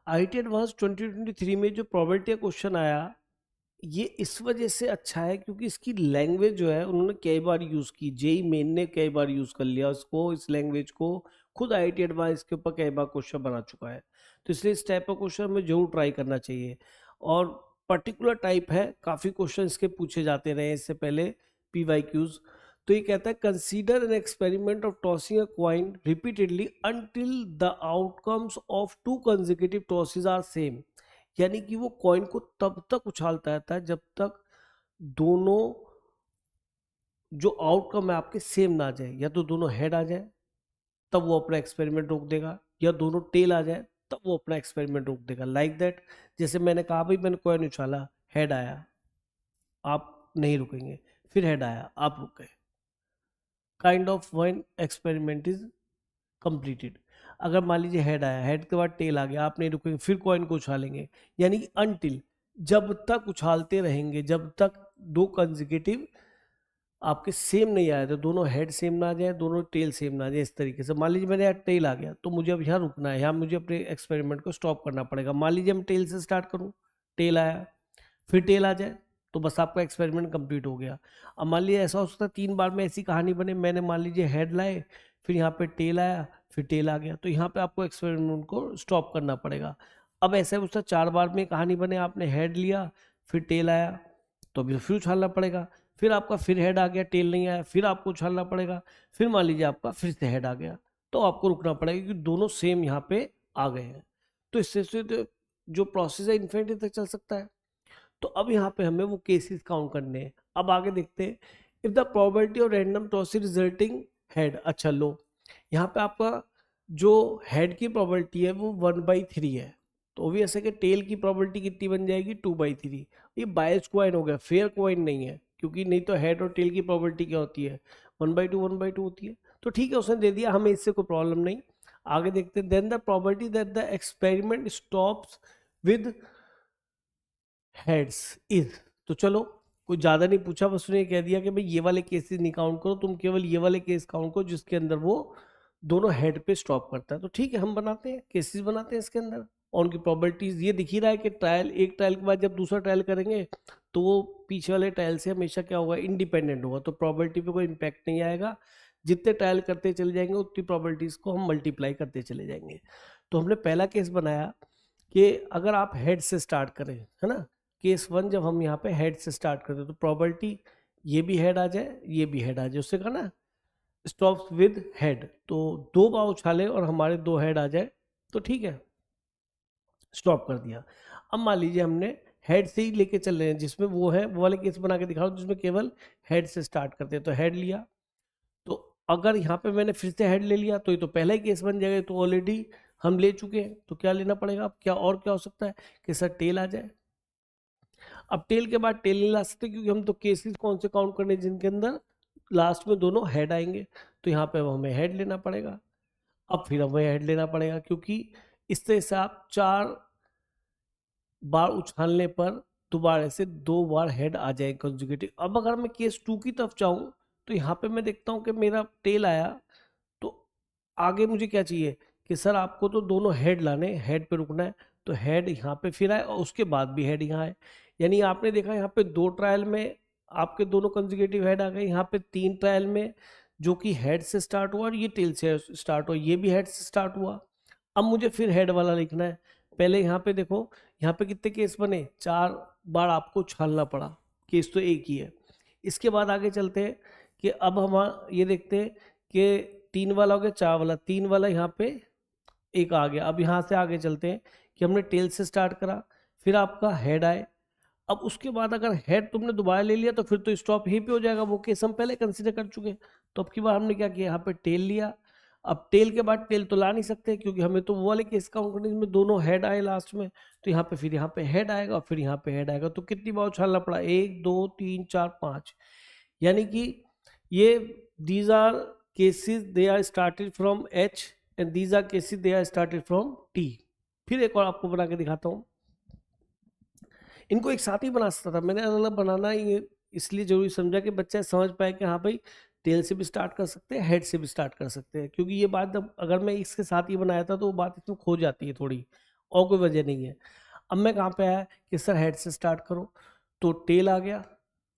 IT advance 2023 में जो probability का क्वेश्चन आया, ये इस वजह से अच्छा है क्योंकि इसकी लैंग्वेज जो है उन्होंने कई बार यूज़ की, जेई मेन ने कई बार यूज़ कर लिया उसको, इस लैंग्वेज को। खुद आईटी एडवांस के ऊपर कई बार क्वेश्चन बना चुका है, तो इसलिए इस टाइप का क्वेश्चन हमें जरूर ट्राई करना चाहिए। और पर्टिकुलर टाइप है, काफ़ी क्वेश्चन इसके पूछे जाते रहे इससे पहले, पीवाईक्यूज। तो ये कहता है consider an experiment of tossing a coin repeatedly until the outcomes of two consecutive tosses are same. यानी कि वो कॉइन को तब तक उछालता रहता है जब तक दोनों जो आउटकम है आपके सेम ना आ जाए। या तो दोनों हेड आ जाए तब वो अपना एक्सपेरिमेंट रोक देगा, या दोनों टेल आ जाए तब वो अपना एक्सपेरिमेंट रोक देगा। लाइक दैट, जैसे मैंने कहा भाई मैंने कॉइन उछाला, हेड आया, आप नहीं रुकेंगे, फिर हेड आया, आप रुक गए। Kind of one experiment is completed. अगर मान लीजिए हेड आया, हेड के बाद टेल आ गया, आप नहीं रुकेंगे, फिर कॉइन को उछालेंगे। यानी कि अनटिल, जब तक उछालते रहेंगे, जब तक दो कंसेक्यूटिव आपके सेम नहीं आए, तो दोनों हेड सेम ना आ जाए, दोनों टेल सेम ना आ जाए। इस तरीके से मान लीजिए मेरे यहाँ टेल आ गया, तो मुझे अब यहाँ रुकना है, यहाँ मुझे अपने एक्सपेरिमेंट को स्टॉप करना पड़ेगा। मान लीजिए हम टेल से स्टार्ट करूँ, टेल आया, फिर टेल आ जाए, तो बस आपका एक्सपेरिमेंट कंप्लीट हो गया। अब मान लीजिए ऐसा हो सकता है 3 बार में ऐसी कहानी बने, मैंने मान लीजिए हेड लाए, फिर यहाँ पे टेल आया, फिर टेल आ गया, तो यहाँ पे आपको एक्सपेरिमेंट को स्टॉप करना पड़ेगा। अब ऐसा हो सकता है 4 बार में कहानी बने, आपने हेड लिया, फिर टेल आया, तो अभी फिर उछालना पड़ेगा। फिर आपका फिर हेड आ गया, टेल नहीं आया, फिर आपको उछालना पड़ेगा। फिर मान लीजिए आपका फिर से हेड आ गया, तो आपको रुकना पड़ेगा क्योंकि दोनों सेम यहाँ पे आ गए हैं। तो इससे तो जो प्रोसेस है इन्फिनिटी तक चल सकता है। तो अब यहाँ पे हमें वो केसेस काउंट करने हैं। अब आगे देखते हैं, if the probability of random toss resulting head. अच्छा लो, यहाँ पे आपका जो हेड की प्रोबेबिलिटी है वो 1/3 है, तो भी ऐसे कि टेल की प्रोबेबिलिटी कितनी बन जाएगी, 2/3। ये बायस क्वाइन हो गया, फेयर क्वाइन नहीं है, क्योंकि नहीं तो हेड और टेल की प्रोबेबिलिटी क्या होती है, 1/2 1/2 होती है। तो ठीक है, उसने दे दिया, हमें इससे कोई प्रॉब्लम नहीं। आगे देखते हैं, then the probability that the experiment stops with heads is. तो चलो, कुछ ज्यादा नहीं पूछा, बस उसने कह दिया कि भाई ये वाले केसेस नहीं काउंट करो, तुम केवल ये वाले केस काउंट करो जिसके अंदर वो दोनों हेड पे स्टॉप करता है। तो ठीक है, हम बनाते हैं केसेस, बनाते हैं इसके अंदर, और उनकी प्रोबेबिलिटीज ये दिख ही रहा है कि ट्रायल, एक ट्रायल के बाद जब दूसरा ट्रायल करेंगे तो वो पीछे वाले ट्रायल से हमेशा क्या होगा, इंडिपेंडेंट होगा, तो प्रोबेबिलिटी पे कोई इंपैक्ट नहीं आएगा। जितने ट्रायल करते चले जाएंगे उतनी प्रोबेबिलिटीज को हम मल्टीप्लाई करते चले जाएंगे। तो हमने पहला केस बनाया कि अगर आप हेड से स्टार्ट करें, है ना, केस 1, जब हम यहाँ पे हेड से स्टार्ट करते हैं तो प्रोबेबिलिटी ये भी हेड आ जाए, ये भी हेड आ जाए, उससे कहा ना स्टॉप्स विद हेड, तो 2 बार उछाले और हमारे 2 हेड आ जाए तो ठीक है, स्टॉप कर दिया। अब मान लीजिए हमने हेड से ही लेके चल रहे हैं, जिसमें वो है, वो वाले केस बना के दिखा रहा हूँ जिसमें केवल हेड से स्टार्ट करते हैं। तो हेड लिया, तो अगर यहाँ पे मैंने फिर से हेड ले लिया तो ये तो पहला ही केस बन जाएगा, तो ऑलरेडी हम ले चुके हैं, तो क्या लेना पड़ेगा अब, क्या और क्या हो सकता है कि सर टेल आ जाए। अब टेल के बाद टेल नहीं ला सकते क्योंकि हम तो केसेस कौन से काउंट करने जिनके अंदर लास्ट में दोनों हेड आएंगे, तो यहाँ पे हमें हेड लेना पड़ेगा। अब फिर हमें हेड लेना पड़ेगा क्योंकि इस तरह से आप 4 बार उछालने पर दोबारा से 2 बार हेड आ जाए कंसेक्यूटिव। अब अगर मैं केस 2 की तरफ चाहूँ तो यहाँ पे मैं देखता हूँ कि मेरा टेल आया, तो आगे मुझे क्या चाहिए कि सर आपको तो दोनों हेड लाने, हेड पे रुकना है, तो हेड यहाँ पे फिर आए और उसके बाद भी हेड यहाँ आए। यानी आपने देखा यहाँ पे 2 ट्रायल में आपके दोनों कंसेक्यूटिव हेड आ गए, यहाँ पे 3 ट्रायल में जो कि हेड से स्टार्ट हुआ और ये टेल से स्टार्ट हुआ, ये भी हेड से स्टार्ट हुआ। अब मुझे फिर हेड वाला लिखना है। पहले यहाँ पे देखो, यहाँ पे कितने केस बने, 4 बार आपको उछालना पड़ा, केस तो एक ही है। इसके बाद आगे चलते हैं कि अब हम ये देखते हैं कि 3 वाला हो गया, 4 वाला, 3 वाला यहाँ पे एक आ गया। अब यहाँ से आगे चलते हैं कि हमने टेल से स्टार्ट करा, फिर आपका हेड आए। अब उसके बाद अगर हेड तुमने दोबारा ले लिया तो फिर तो स्टॉप यहीं पे हो जाएगा, वो केस हम पहले कंसीडर कर चुके हैं। तो अब की बार हमने क्या किया, यहाँ पे टेल लिया। अब टेल के बाद टेल तो ला नहीं सकते क्योंकि हमें तो वो वाले केस काउंट करने में दोनों हेड आए लास्ट में, तो यहाँ पे फिर यहाँ पे हेड आएगा और फिर यहाँ पे हेड आएगा। तो कितनी बार उछालना पड़ा, 1 2 3 4 5, यानी कि ये these are cases they are started from H and these are cases they are started from T. फिर एक और आपको बना के दिखाता हूँ, इनको एक साथ ही बना सकता था, मैंने अलग अलग बनाना ये इसलिए जरूरी समझा कि बच्चा समझ पाए कि हाँ भाई टेल से भी स्टार्ट कर सकते हैं, हेड से भी स्टार्ट कर सकते हैं, क्योंकि ये बात अगर मैं इसके साथ ही बनाया था तो वो बात इसमें खो जाती है थोड़ी, और कोई वजह नहीं है। अब मैं कहाँ पे आया कि सर हेड से स्टार्ट करो, तो टेल आ गया,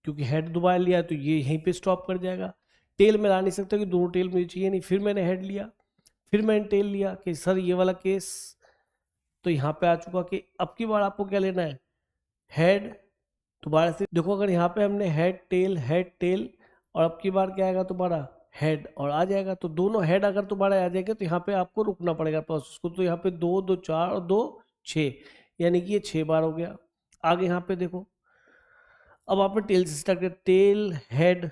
क्योंकि हेड दोबारा लिया तो ये यहीं पे स्टॉप कर जाएगा। टेल में ला नहीं सकता कि दोनों टेल मुझे चाहिए नहीं, फिर मैंने हेड लिया, फिर मैंने टेल लिया कि सर ये वाला केस तो यहाँ पे आ चुका कि अब की बार आपको क्या लेना है, हेड। दोबारा से देखो, अगर यहाँ पे हमने हेड टेल और अब की बार क्या आएगा तुम्हारा हेड और आ जाएगा, तो दोनों हेड अगर तुम्हारा आ जाएगा तो यहाँ पे आपको रुकना पड़ेगा प्रोसेस को। तो यहाँ पे 2 2 4 और 2 6, यानी कि ये 6 बार हो गया। आगे यहाँ पे देखो, अब आपने टेल से स्टार्ट कर, टेल हेड,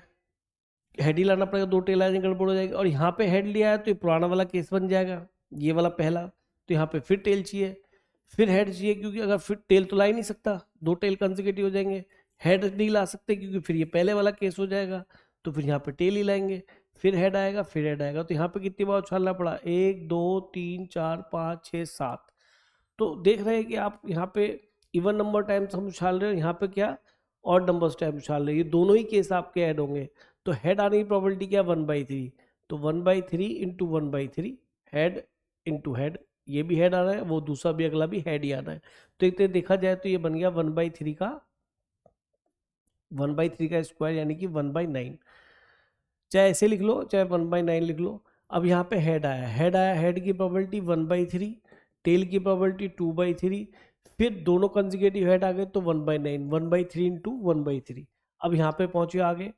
हेड ही लाना पड़ेगा, 2 टेल आ जाएंगे गड़बड़ हो जाएगी। और यहाँ पे हेड लिया है तो ये पुराना वाला केस बन जाएगा, ये वाला पहला। तो यहाँ पे फिर टेल चाहिए, फिर हेड चाहिए, क्योंकि अगर फिर टेल तो ला ही नहीं सकता, 2 टेल कंसेक्यूटिव हो जाएंगे। हेड नहीं ला सकते क्योंकि फिर ये पहले वाला केस हो जाएगा, तो फिर यहाँ पे टेल ही लाएंगे, फिर हेड आएगा, फिर हेड आएगा। तो यहाँ पे कितनी बार उछालना पड़ा, 1 2 3 4 5 6 7। तो देख रहे हैं कि आप यहाँ पे इवन नंबर टाइम्स हम उछाल रहे हैं, यहाँ पे क्या ऑड नंबर्स टाइम उछाल रहे हैं, ये दोनों ही केस आपके ऐड होंगे। तो हेड आने की प्रोबेबिलिटी क्या, 1/3। तो 1/3 इंटू 1/3 हेड इंटू हेड, ये भी हेड आ रहा है, वो दूसरा भी अगला भी हेड ही आ रहा है। तो एक तरह देखा जाए तो ये बन गया 1/3 का स्क्वायर, यानी कि 1/9। चाहे ऐसे लिख लो चाहे 1/9 लिख लो। अब यहाँ पे हेड आया, हेड की प्रोबेबिलिटी 1/3, टेल की प्रोबेबिलिटी 2/3, फिर दोनों कंसेक्यूटिव हेड आ गए तो 1/9, 1/3 इंटू 1/3। अब यहाँ पे पहुंचे आगे,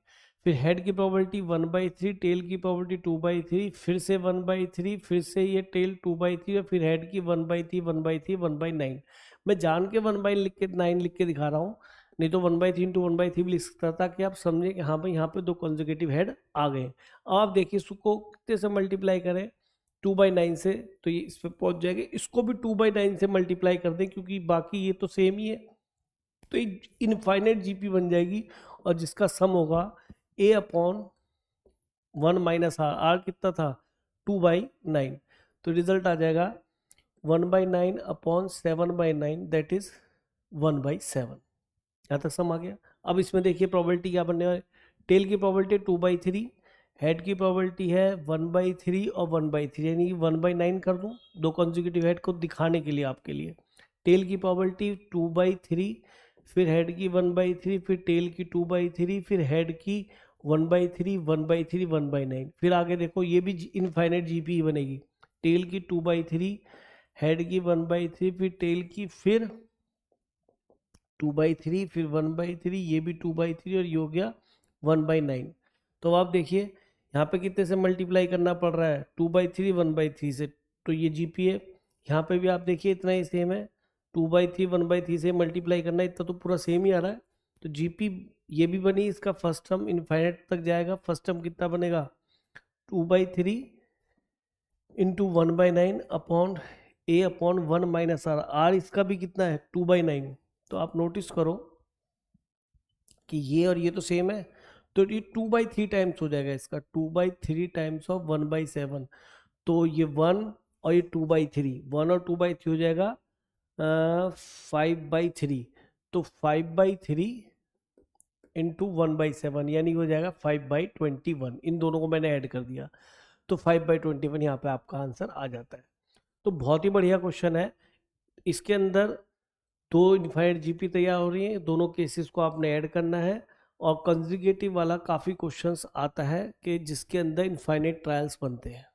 फिर हेड की प्रोबेबिलिटी 1/3, टेल की प्रोबेबिलिटी 2/3, फिर से 1/3, फिर से ये टेल 2/3 और फिर हेड की 1/3 1/3 1/9। मैं जान के 1/9 लिख के दिखा रहा हूँ, नहीं तो 1/3 इंटू 1/3 भी लिख सकता था कि आप समझे कि हाँ भाई यहाँ पे 2 कंसेक्यूटिव हेड आ गए। अब आप देखिए इसको कितने से मल्टीप्लाई करें, 2/9 से, तो ये इस पे पहुंच जाएगा। इसको भी 2/9 से मल्टीप्लाई कर दें, क्योंकि बाकी ये तो सेम ही है, तो इनफाइनाइट जीपी बन जाएगी। और जिसका सम होगा a/1 माइनस आर, आर कितना था 2/9, तो रिजल्ट आ जाएगा 1/9 अपॉन 7/9, दैट इज 1/7। यहाँ तक सम आ गया। अब इसमें देखिए प्रोबेबिलिटी क्या बनने वाली, टेल की प्रोबेबिलिटी 2/3, हेड की प्रोबेबिलिटी है 1/3 और 1/3, यानी कि 1/9 कर दूँ, 2 कंसेक्यूटिव हेड को दिखाने के लिए आपके लिए। टेल की प्रोबेबिलिटी 2/3, फिर हेड की 1/3, फिर टेल की 2/3, फिर हेड की 1/3 1/3 1/9। फिर आगे देखो ये भी इनफाइनाइट जीपी बनेगी, टेल की 2/3, हेड की 1/3, फिर टेल की फिर 2/3, फिर 1/3, ये भी 2/3 और ये हो गया 1/9। तो आप देखिए यहाँ पे कितने से मल्टीप्लाई करना पड़ रहा है, 2/3 1/3 से, तो ये जीपी है। यहाँ पे भी आप देखिए इतना ही सेम है, 2/3 1/3 से मल्टीप्लाई करना, इतना तो पूरा सेम ही आ रहा है। तो जीपी ये भी बनी, इसका फर्स्ट टर्म इनफाइनाइट तक जाएगा। फर्स्ट टर्म कितना बनेगा, 2/3 into 1/9 upon a/1 minus r, r इसका भी कितना है 2/9। तो आप नोटिस करो कि ये और ये तो सेम है, तो ये 2/3 टाइम्स हो जाएगा इसका, 2/3 टाइम्स ऑफ 1/7। तो ये 1 और ये 2/3, 1 और 2/3 हो जाएगा 5/3। तो 5/3 इंटू 1/7, यानी हो जाएगा 5/21। इन दोनों को मैंने ऐड कर दिया, तो 5/21 यहाँ पे आपका आंसर आ जाता है। तो बहुत ही बढ़िया क्वेश्चन है। इसके अंदर 2 इनफाइनाइट जीपी तैयार हो रही है, दोनों केसेस को आपने ऐड करना है। और कंजुगेटिव वाला काफ़ी क्वेश्चंस आता है कि जिसके अंदर इनफाइनाइट ट्रायल्स बनते हैं।